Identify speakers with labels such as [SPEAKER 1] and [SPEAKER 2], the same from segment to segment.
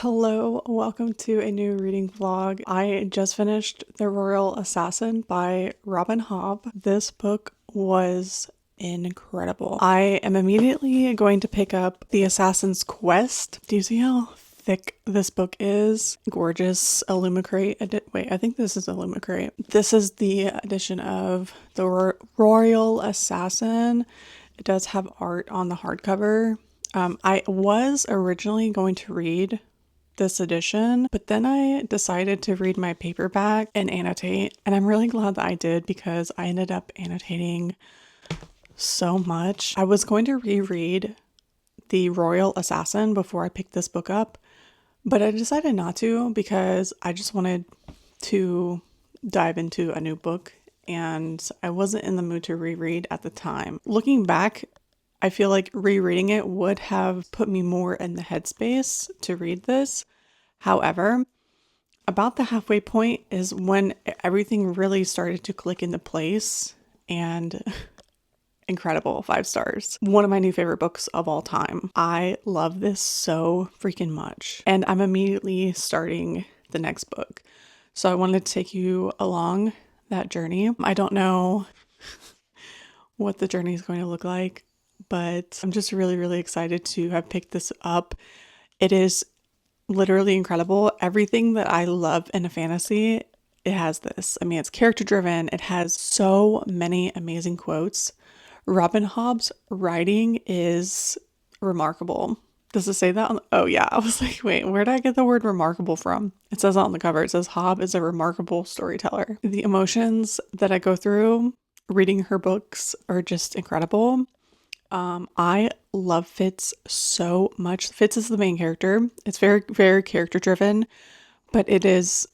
[SPEAKER 1] Hello, welcome to a new reading vlog. I just finished The Royal Assassin by Robin Hobb. This book was incredible. I am immediately going to pick up The Assassin's Quest. Do you see how thick this book is? Gorgeous Illumicrate. Wait, I think this is Illumicrate. This is the edition of The Royal Assassin. It does have art on the hardcover. I was originally going to read this edition, but then I decided to read my paperback and annotate, and I'm really glad that I did because I ended up annotating so much. I was going to reread The Royal Assassin before I picked this book up, but I decided not to because I just wanted to dive into a new book and I wasn't in the mood to reread at the time. Looking back, I feel like rereading it would have put me more in the headspace to read this. However, about the halfway point is when everything really started to click into place, and incredible, 5 stars. One of my new favorite books of all time. I love this so freaking much, and I'm immediately starting the next book. So I wanted to take you along that journey. I don't know what the journey is going to look like, but I'm just really, really excited to have picked this up. It is literally incredible. Everything that I love in a fantasy, it has this. I mean, it's character driven. It has so many amazing quotes. Robin Hobb's writing is remarkable. Does it say that? Oh yeah. I was like, wait, where did I get the word remarkable from? It says on the cover. It says Hobb is a remarkable storyteller. The emotions that I go through reading her books are just incredible. I love Fitz so much. Fitz is the main character. It's very, very character driven, but it is,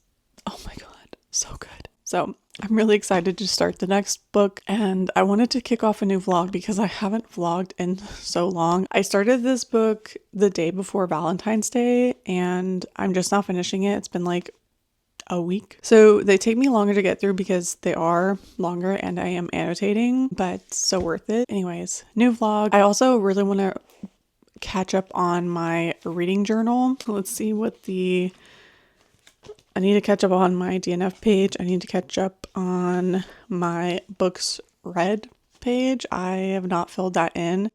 [SPEAKER 1] oh my God, so good. So I'm really excited to start the next book, and I wanted to kick off a new vlog because I haven't vlogged in so long. I started this book the day before Valentine's Day, and I'm just now finishing it. It's been like a week. So they take me longer to get through because they are longer and I am annotating, but so worth it. Anyways, new vlog. I also really want to catch up on my reading journal. Let's see what I need to catch up on my DNF page. I need to catch up on my books read page. I have not filled that in.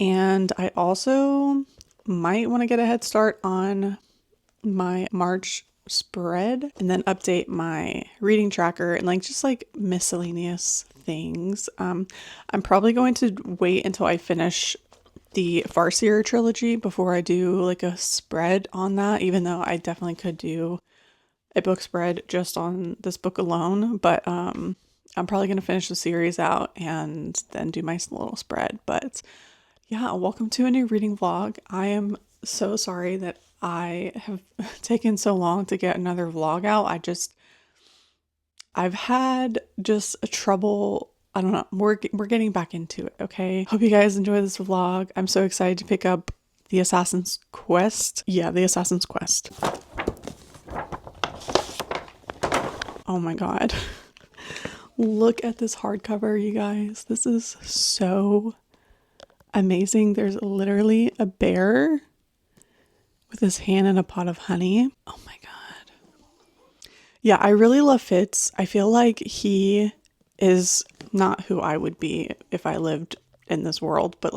[SPEAKER 1] And I also might want to get a head start on my March spread and then update my reading tracker and just miscellaneous things. I'm probably going to wait until I finish the Farseer trilogy before I do like a spread on that, even though I definitely could do a book spread just on this book alone, but I'm probably going to finish the series out and then do my little spread. But yeah, welcome to a new reading vlog. I am so sorry that I have taken so long to get another vlog out. I've had just a trouble. I don't know. We're getting back into it. Okay. Hope you guys enjoy this vlog. I'm so excited to pick up The Assassin's Quest. Yeah, The Assassin's Quest. Oh my God. Look at this hardcover, you guys. This is so amazing. There's literally a bear with his hand in a pot of honey. Oh my God. Yeah, I really love Fitz. I feel like he is not who I would be if I lived in this world, but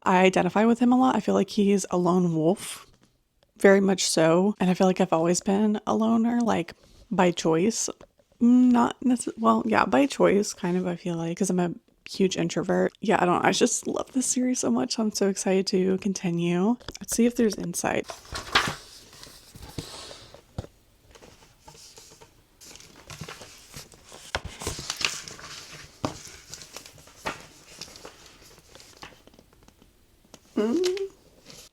[SPEAKER 1] I identify with him a lot. I feel like he's a lone wolf, very much so. And I feel like I've always been a loner, by choice. Not necessarily, well, yeah, by choice, kind of, I feel like, because I'm a huge introvert. Yeah, I don't know. I just love this series so much. I'm so excited to continue. Let's see if there's insight.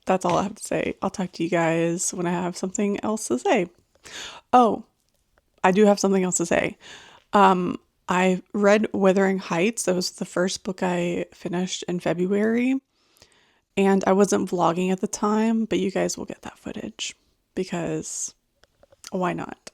[SPEAKER 1] That's all I have to say. I'll talk to you guys when I have something else to say. Oh, I do have something else to say. I read Wuthering Heights. That was the first book I finished in February. And I wasn't vlogging at the time, but you guys will get that footage because why not?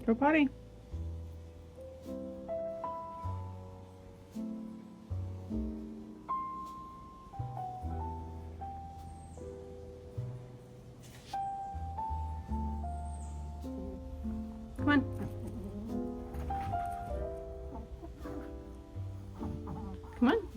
[SPEAKER 1] Go potty. Come on. Come on.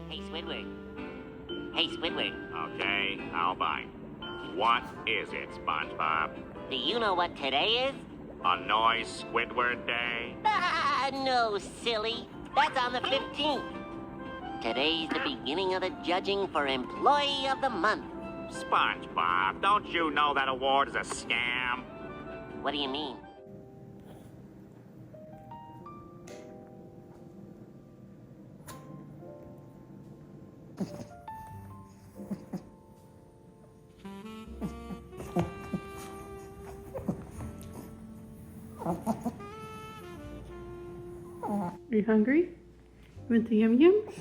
[SPEAKER 2] Hey, Squidward. Hey, Squidward.
[SPEAKER 3] Okay, I'll bite. What is it, SpongeBob?
[SPEAKER 2] Do you know what today is?
[SPEAKER 3] A noise Squidward Day?
[SPEAKER 2] Ah, no, silly. That's on the 15th. Today's the beginning of the judging for Employee of the Month.
[SPEAKER 3] SpongeBob, don't you know that award is a scam?
[SPEAKER 2] What do you mean?
[SPEAKER 1] Are you hungry? You want the yum-yums?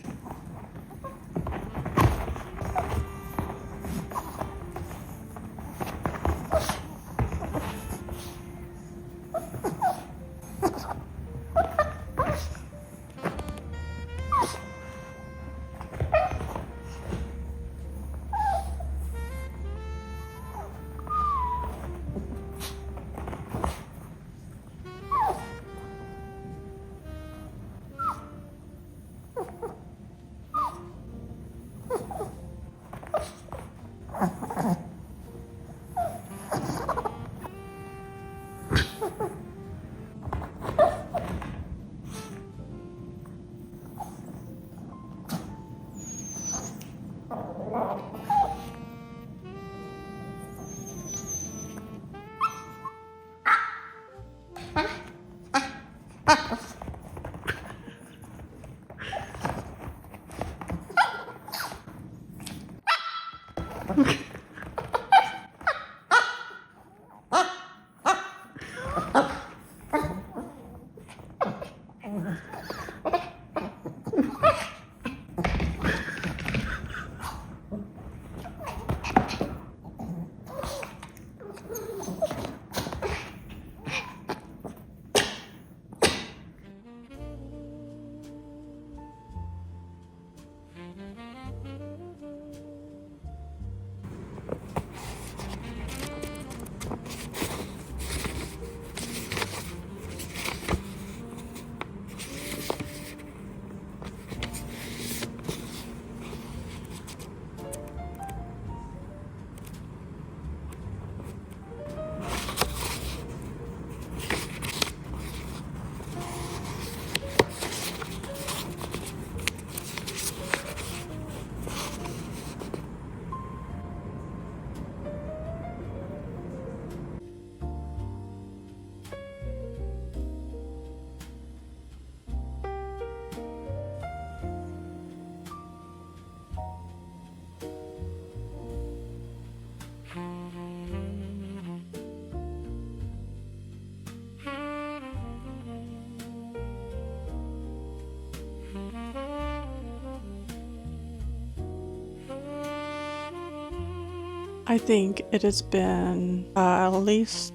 [SPEAKER 1] I think it has been at least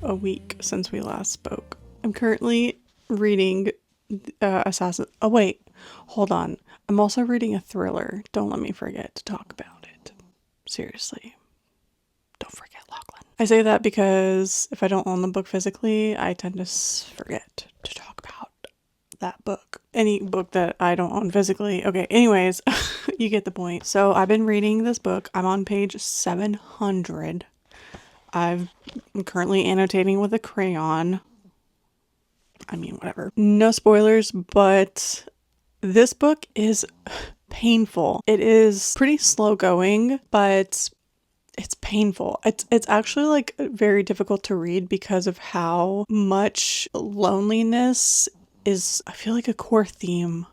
[SPEAKER 1] a week since we last spoke. I'm currently reading Assassin. Oh, wait, hold on. I'm also reading a thriller. Don't let me forget to talk about it. Seriously. Don't forget, Lachlan. I say that because if I don't own the book physically, I tend to forget to talk about that book. Any book that I don't own physically. Okay, anyways, you get the point. So I've been reading this book. I'm on page 700. I'm currently annotating with a crayon. I mean, whatever. No spoilers, but this book is painful. It is pretty slow going, but it's painful. It's actually like very difficult to read because of how much loneliness is, I feel like, a core theme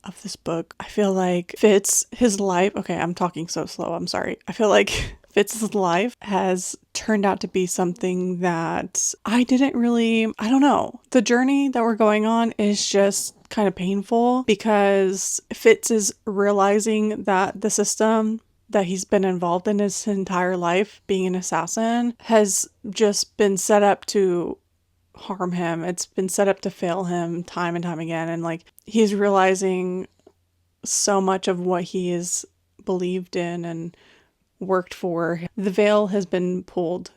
[SPEAKER 1] of this book. I feel like Fitz, his life, okay, I'm talking so slow, I'm sorry. I feel like Fitz's life has turned out to be something that I don't know. The journey that we're going on is just kind of painful because Fitz is realizing that the system that he's been involved in his entire life, being an assassin, has just been set up to harm him. It's been set up to fail him time and time again. And like, he's realizing so much of what he is believed in and worked for. The veil has been pulled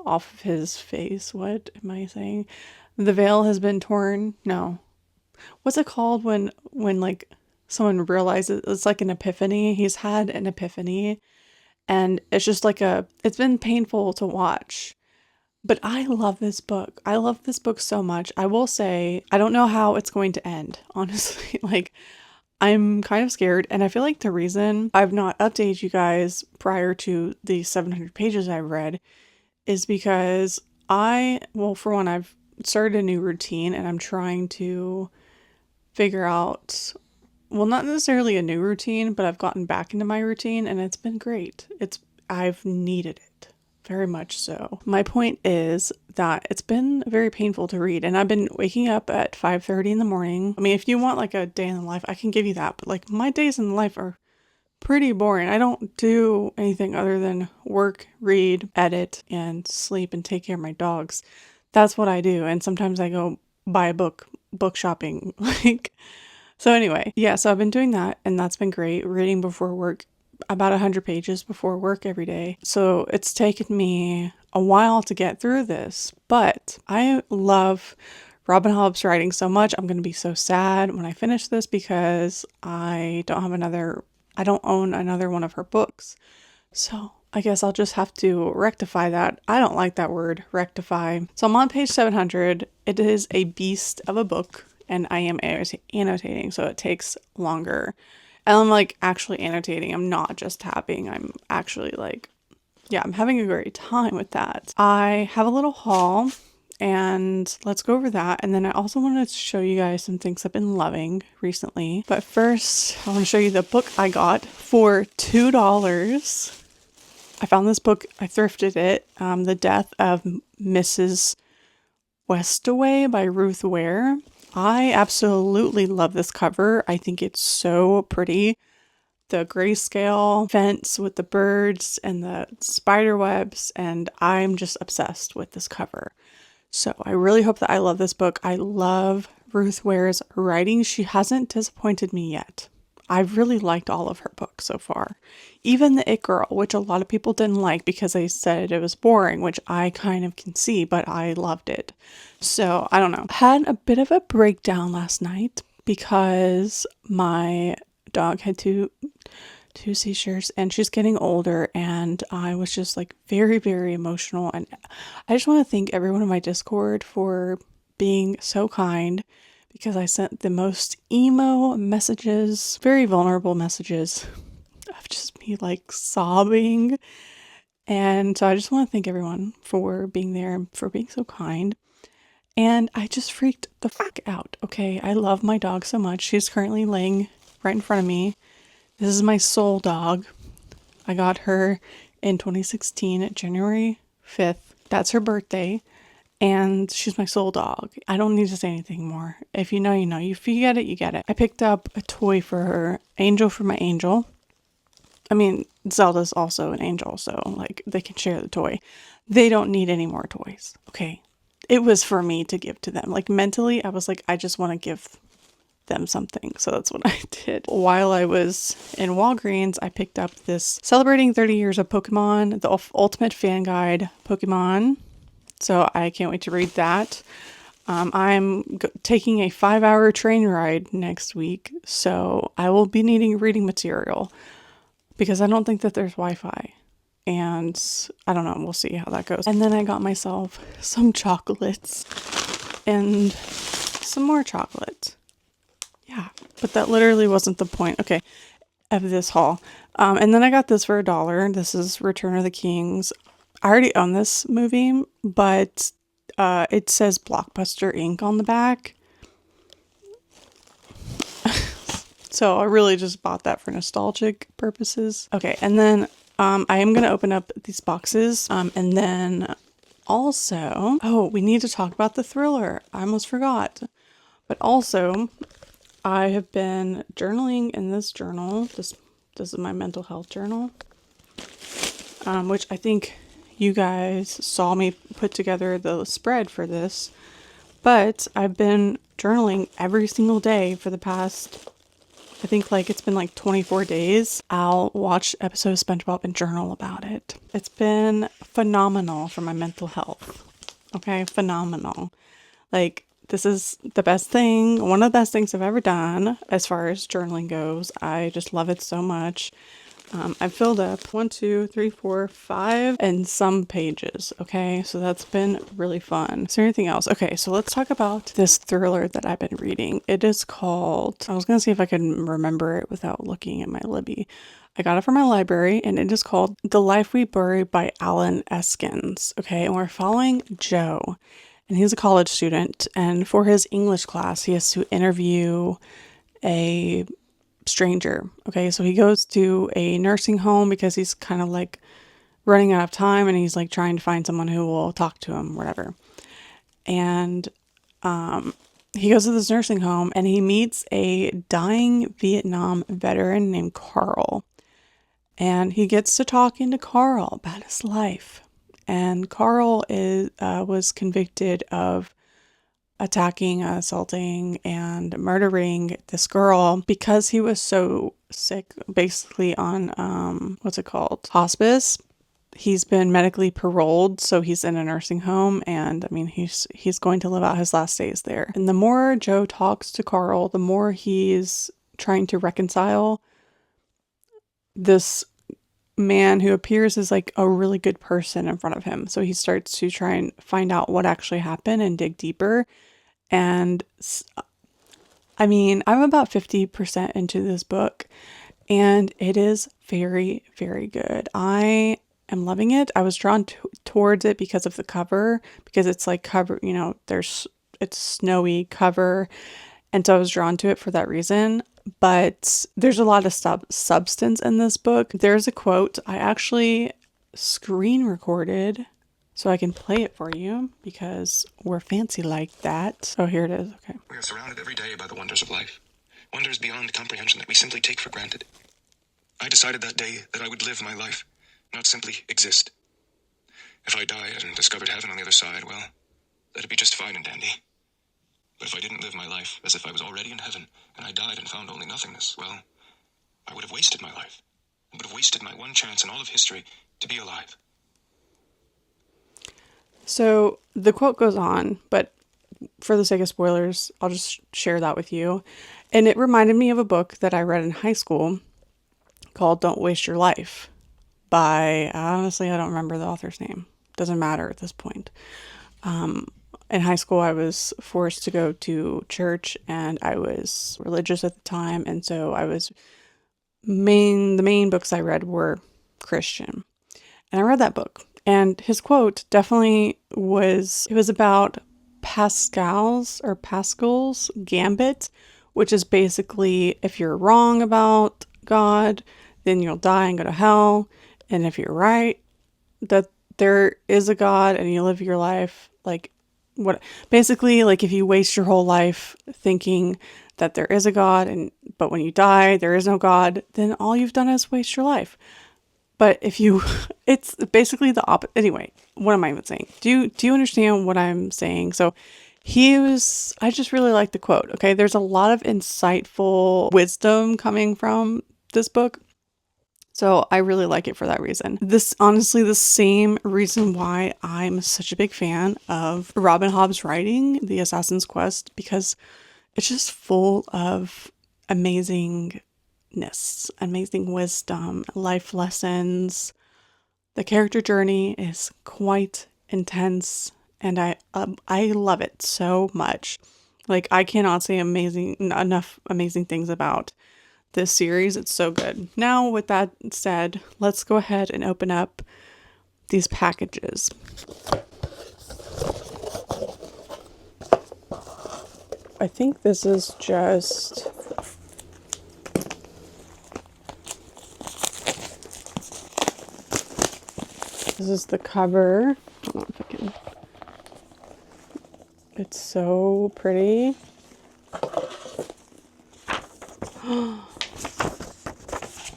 [SPEAKER 1] off of his face. What am I saying? The veil has been torn. No. What's it called when like someone realizes it's like an epiphany? He's had an epiphany and it's just like it's been painful to watch. But I love this book. I love this book so much. I will say, I don't know how it's going to end, honestly. Like, I'm kind of scared. And I feel like the reason I've not updated you guys prior to the 700 pages I've read is because for one, I've started a new routine and I'm trying to figure out, well, not necessarily a new routine, but I've gotten back into my routine and it's been great. I've needed it. Very much so. My point is that it's been very painful to read and I've been waking up at 5:30 in the morning. I mean, if you want like a day in the life, I can give you that. But like my days in life are pretty boring. I don't do anything other than work, read, edit, and sleep and take care of my dogs. That's what I do. And sometimes I go buy a book shopping. So anyway, yeah, so I've been doing that and that's been great. Reading before work, about 100 pages before work every day. So it's taken me a while to get through this, but I love Robin Hobb's writing so much. I'm going to be so sad when I finish this because I don't own another one of her books. So I guess I'll just have to rectify that. I don't like that word, rectify. So I'm on page 700. It is a beast of a book and I am annotating, so it takes longer. And I'm like actually annotating. I'm not just tapping. I'm actually like, yeah, I'm having a great time with that. I have a little haul and let's go over that. And then I also wanted to show you guys some things I've been loving recently. But first, I want to show you the book I got for $2. I found this book, I thrifted it, The Death of Mrs. Westaway by Ruth Ware. I absolutely love this cover. I think it's so pretty. The grayscale fence with the birds and the spider webs, and I'm just obsessed with this cover. So I really hope that I love this book. I love Ruth Ware's writing. She hasn't disappointed me yet. I've really liked all of her books so far. Even The It Girl, which a lot of people didn't like because they said it was boring, which I kind of can see, but I loved it. So I don't know. Had a bit of a breakdown last night because my dog had two seizures and she's getting older, and I was just like very, very emotional. And I just want to thank everyone in my Discord for being so kind, because I sent the most emo messages, very vulnerable messages of just me like sobbing. And so I just want to thank everyone for being there and for being so kind. And I just freaked the fuck out. Okay, I love my dog so much. She's currently laying right in front of me. This is my soul dog. I got her in 2016 at January 5th. That's her birthday. And she's my soul dog. I don't need to say anything more. If you know, you know. If you get it, you get it. I picked up a toy for her. Angel for my angel. I mean, Zelda's also an angel, so like they can share the toy. They don't need any more toys. Okay. It was for me to give to them. Like mentally, I was like, I just want to give them something. So that's what I did. While I was in Walgreens, I picked up this celebrating 30 years of Pokemon, the ultimate fan guide Pokemon. So I can't wait to read that. I'm taking a 5-hour train ride next week, so I will be needing reading material because I don't think that there's Wi-Fi. And I don't know, we'll see how that goes. And then I got myself some chocolates and some more chocolate. Yeah, but that literally wasn't the point, okay, of this haul. And then I got this for $1. This is Return of the Kings. I already own this movie, but it says Blockbuster Inc. on the back. So I really just bought that for nostalgic purposes. Okay, and then I am going to open up these boxes. And then also, oh, we need to talk about the thriller. I almost forgot. But also, I have been journaling in this journal. This is my mental health journal, which I think you guys saw me put together the spread for this. But I've been journaling every single day for the past, I think like it's been like 24 days. I'll watch episodes of SpongeBob and journal about it. It's been phenomenal for my mental health. Okay, phenomenal. Like, this is the best thing, one of the best things I've ever done as far as journaling goes. I just love it so much. I filled up 1, 2, 3, 4, 5 and some pages. Okay, so that's been really fun. Is there anything else? Okay, so let's talk about this thriller that I've been reading. It is called, I was gonna see if I can remember it without looking at my Libby. I got it from my library, and it is called The Life We Bury by Alan Eskins. Okay, and we're following Joe, and he's a college student, and for his English class, he has to interview a stranger. Okay, so he goes to a nursing home because he's kind of like running out of time, and he's like trying to find someone who will talk to him, whatever. And he goes to this nursing home, and he meets a dying Vietnam veteran named Carl. And he gets to talking to Carl about his life. And Carl was convicted of attacking, assaulting, and murdering this girl because he was so sick, basically on, hospice. He's been medically paroled, so he's in a nursing home, and I mean, he's going to live out his last days there. And the more Joe talks to Carl, the more he's trying to reconcile this man who appears as like a really good person in front of him. So he starts to try and find out what actually happened and dig deeper. And I mean, I'm about 50% into this book, and it is very, very good. I am loving it. I was drawn towards it because of the cover, because it's like cover, you know, it's snowy cover. And so I was drawn to it for that reason. But there's a lot of substance in this book. There's a quote I actually screen recorded so I can play it for you because we're fancy like that. Oh, here it is. Okay.
[SPEAKER 4] We are surrounded every day by the wonders of life. Wonders beyond comprehension that we simply take for granted. I decided that day that I would live my life, not simply exist. If I died and discovered heaven on the other side, well, that'd be just fine and dandy. But if I didn't live my life as if I was already in heaven, and I died and found only nothingness, well, I would have wasted my life. I would have wasted my one chance in all of history to be alive.
[SPEAKER 1] So the quote goes on, but for the sake of spoilers, I'll just share that with you. And it reminded me of a book that I read in high school called Don't Waste Your Life by, honestly, I don't remember the author's name. Doesn't matter at this point. In high school, I was forced to go to church and I was religious at the time. And so the main books I read were Christian. And I read that book. And his quote definitely it was about Pascal's gambit, which is basically if you're wrong about God, then you'll die and go to hell. And if you're right, that there is a God and you live your life basically if you waste your whole life thinking that there is a God but when you die, there is no God, then all you've done is waste your life. But it's basically the opposite. Anyway, what am I even saying? Do you understand what I'm saying? So I just really like the quote. Okay. There's a lot of insightful wisdom coming from this book. So I really like it for that reason. This honestly, the same reason why I'm such a big fan of Robin Hobb's writing, The Assassin's Quest, because it's just full of amazingness, amazing wisdom, life lessons. The character journey is quite intense and I love it so much. Like I cannot say enough amazing things about this series. It's so good. Now, with that said, let's go ahead and open up these packages. I think this is just the cover. I don't know if I can. It's so pretty.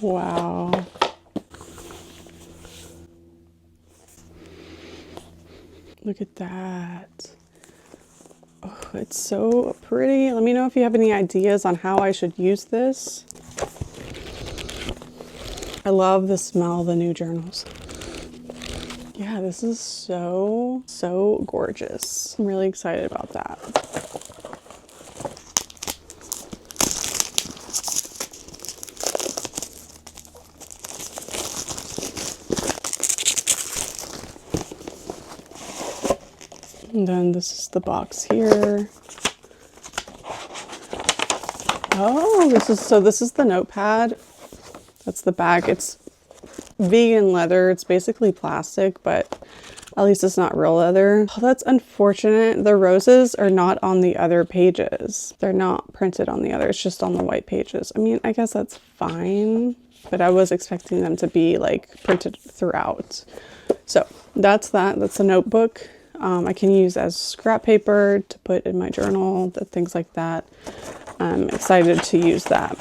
[SPEAKER 1] Wow. Look at that. Oh, it's so pretty. Let me know if you have any ideas on how I should use this. I love the smell of the new journals. Yeah, this is so gorgeous. I'm really excited about that. And then this is the box here. Oh, this is the notepad. That's the bag. It's vegan leather. It's basically plastic, but at least it's not real leather. Oh, that's unfortunate. The roses are not on the other pages. They're not printed on the other. It's just on the white pages. I mean, I guess that's fine, but I was expecting them to be like printed throughout. So that's that. That's a notebook. I can use as scrap paper to put in my journal, things like that. I'm excited to use that.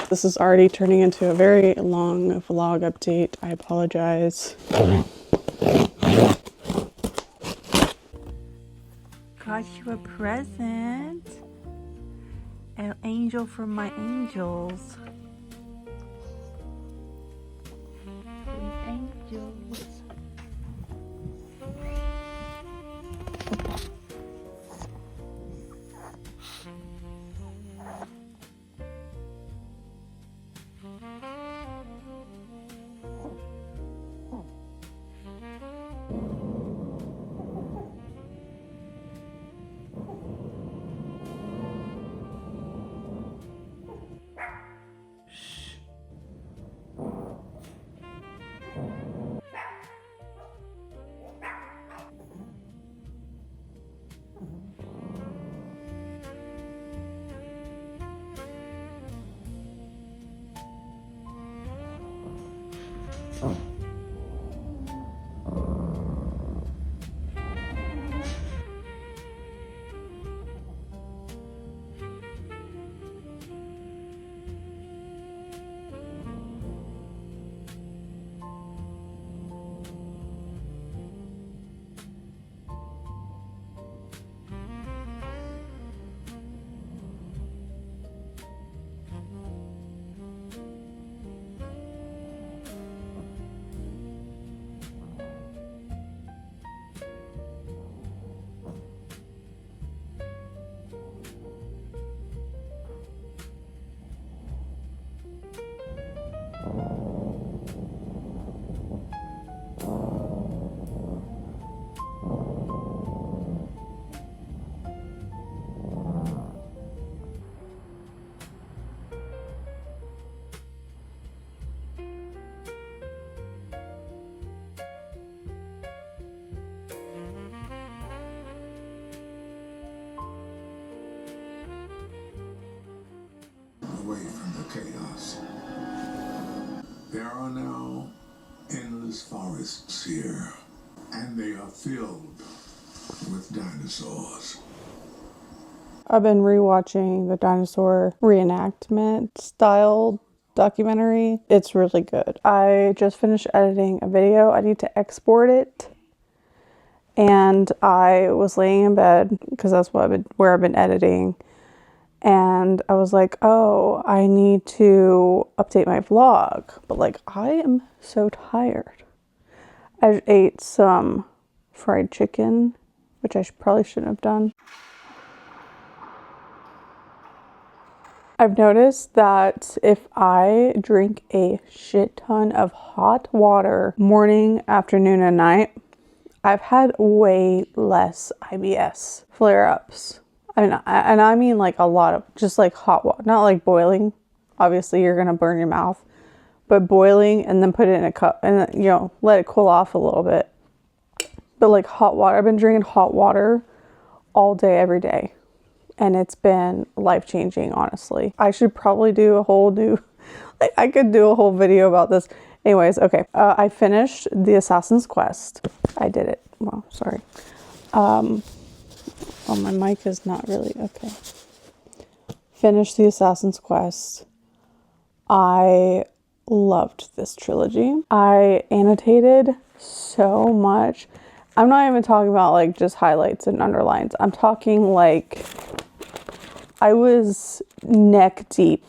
[SPEAKER 1] This is already turning into a very long vlog update. I apologize.
[SPEAKER 5] Got you a present. An angel from my angels. Sweet angels.
[SPEAKER 6] Away from the chaos. There are now endless forests here, and they are filled with dinosaurs.
[SPEAKER 1] I've been rewatching the dinosaur reenactment style documentary. It's really good. I just finished editing a video. I need to export it. And I was laying in bed because that's where I've been editing. And I was like, oh, I need to update my vlog. But like, I am so tired. I ate some fried chicken, which I probably shouldn't have done. I've noticed that if I drink a shit ton of hot water morning, afternoon, and night, I've had way less IBS flare-ups. I mean like a lot of just like hot water, not like boiling. Obviously you're going to burn your mouth, but boiling and then put it in a cup and then, you know, let it cool off a little bit. But like hot water, I've been drinking hot water all day, every day. And it's been life-changing, honestly. I should probably do a whole new, like I could do a whole video about this. Anyways, okay. I finished the Assassin's Quest. I did it. Well, sorry. Oh, my mic is not really, okay. Finished the Assassin's Quest. I loved this trilogy. I annotated so much. I'm not even talking about like just highlights and underlines. I'm talking like I was neck deep.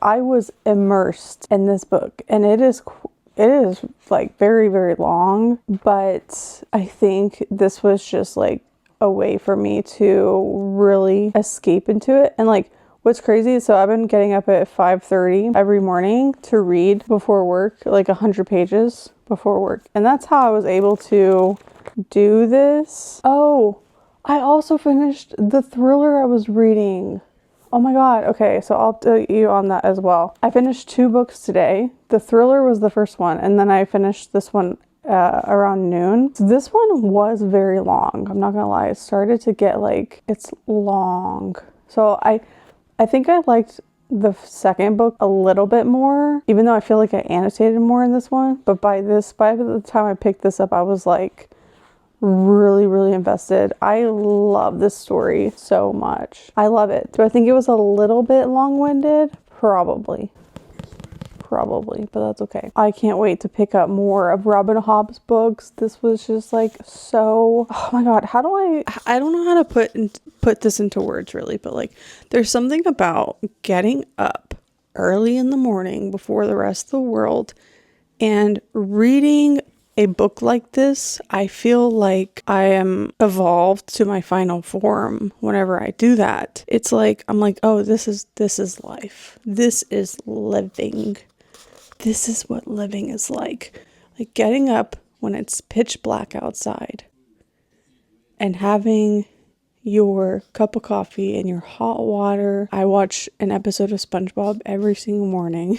[SPEAKER 1] I was immersed in this book, and it is like very, very long, but I think this was just like a way for me to really escape into it. And like what's crazy is, so I've been getting up at 5:30 every morning to read before work, like 100 pages before work. And that's how I was able to do this. Oh, I also finished the thriller I was reading. Oh my god. Okay, so I'll tell you on that as well. I finished 2 books today. The thriller was the first one, and then I finished this one around noon. So this one was very long. I'm not gonna lie. It started to get like, it's long. So I think I liked the second book a little bit more, even though I feel like I annotated more in this one. But by the time I picked this up, I was like really, really invested. I love this story so much. I love it. Do I think it was a little bit long-winded? Probably, but that's okay. I can't wait to pick up more of Robin Hobb's books. This was just like so, oh my god, I don't know how to put this into words really, but like there's something about getting up early in the morning before the rest of the world and reading a book like this. I feel like I am evolved to my final form whenever I do that. It's like, I'm like, oh, this is life. This is living. This is what living is like. Like getting up when it's pitch black outside and having your cup of coffee and your hot water. I watch an episode of SpongeBob every single morning.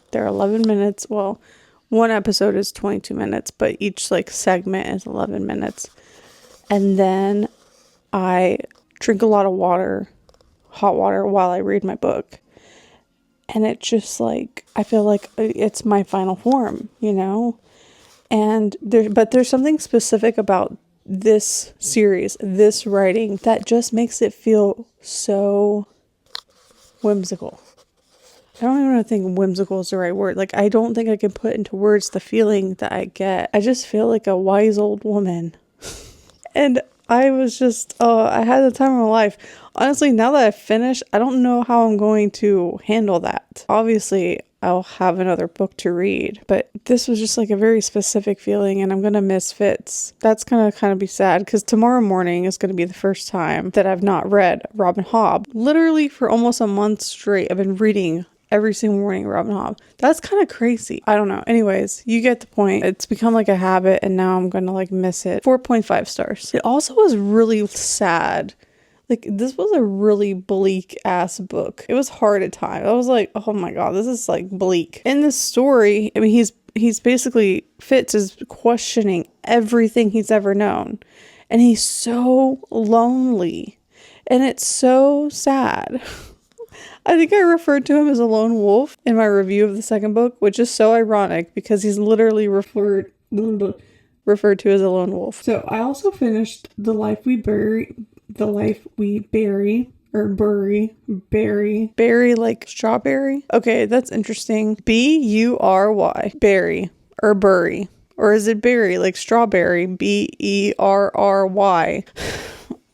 [SPEAKER 1] They're 11 minutes. Well, one episode is 22 minutes, but each like segment is 11 minutes. And then I drink a lot of water, hot water, while I read my book. and it just like, I feel like it's my final form, you know? And there's something specific about this series, this writing, that just makes it feel so whimsical. I don't even think whimsical is the right word. Like, I don't think I can put into words the feeling that I get. I just feel like a wise old woman. And I was just, I had the time of my life. Honestly, now that I've finished, I don't know how I'm going to handle that. Obviously, I'll have another book to read, but this was just like a very specific feeling, and I'm going to miss Fitz. That's going to kind of be sad, because tomorrow morning is going to be the first time that I've not read Robin Hobb. Literally for almost a month straight, I've been reading every single morning Robin Hobb. That's kind of crazy. I don't know. Anyways, you get the point. It's become like a habit, and now I'm gonna like miss it. 4.5 stars. It also was really sad. Like, this was a really bleak ass book. It was hard at times. I was like, oh my god, this is like bleak. In this story, I mean, he's basically, Fitz is questioning everything he's ever known, and he's so lonely, and it's so sad. I think I referred to him as a lone wolf in my review of the second book, which is so ironic because he's literally referred to as a lone wolf. So I also finished The Life We Bury, Berry like strawberry. Okay, that's interesting. Bury, berry, or bury. Or is it berry like strawberry? Berry.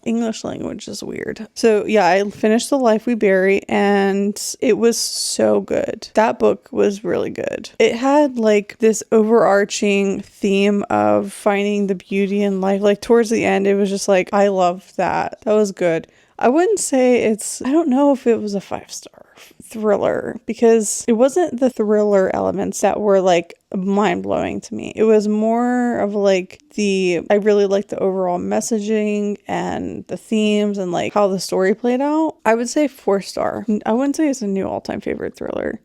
[SPEAKER 1] English language is weird. So yeah, I finished The Life We Bury, and it was so good. That book was really good. It had like this overarching theme of finding the beauty in life. Like towards the end, it was just like, I loved that. That was good. I wouldn't say I don't know if it was a 5-star thriller, because it wasn't the thriller elements that were like mind-blowing to me. It was more of like I really liked the overall messaging and the themes and like how the story played out. I would say 4-star. I wouldn't say it's a new all-time favorite thriller,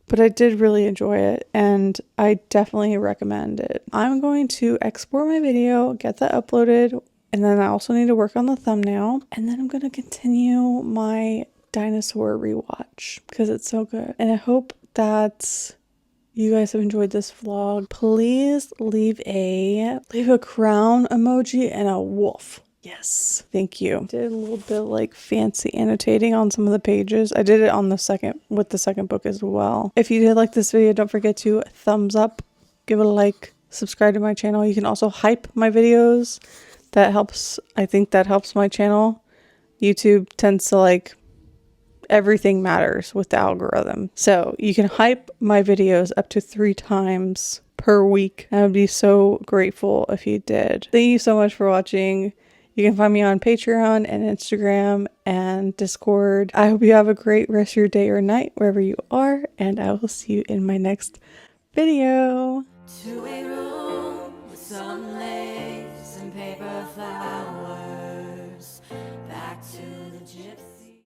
[SPEAKER 1] but I did really enjoy it, and I definitely recommend it. I'm going to export my video, get that uploaded, and then I also need to work on the thumbnail, and then I'm going to continue my dinosaur rewatch because it's so good. And I hope that you guys have enjoyed this vlog. Please leave a crown emoji and a wolf. Yes, thank you. Did a little bit like fancy annotating on some of the pages. I did it on the second book as well. If you did like this video, don't forget to thumbs up, give it a like, subscribe to my channel. You can also hype my videos. That helps. I think that helps my channel. YouTube tends to like, everything matters with the algorithm. So you can hype my videos up to 3 times per week. I would be so grateful if you did. Thank you so much for watching. You can find me on Patreon and Instagram and Discord. I hope you have a great rest of your day or night wherever you are, and I will see you in my next video.
[SPEAKER 7] To a room with some lace and paper flowers.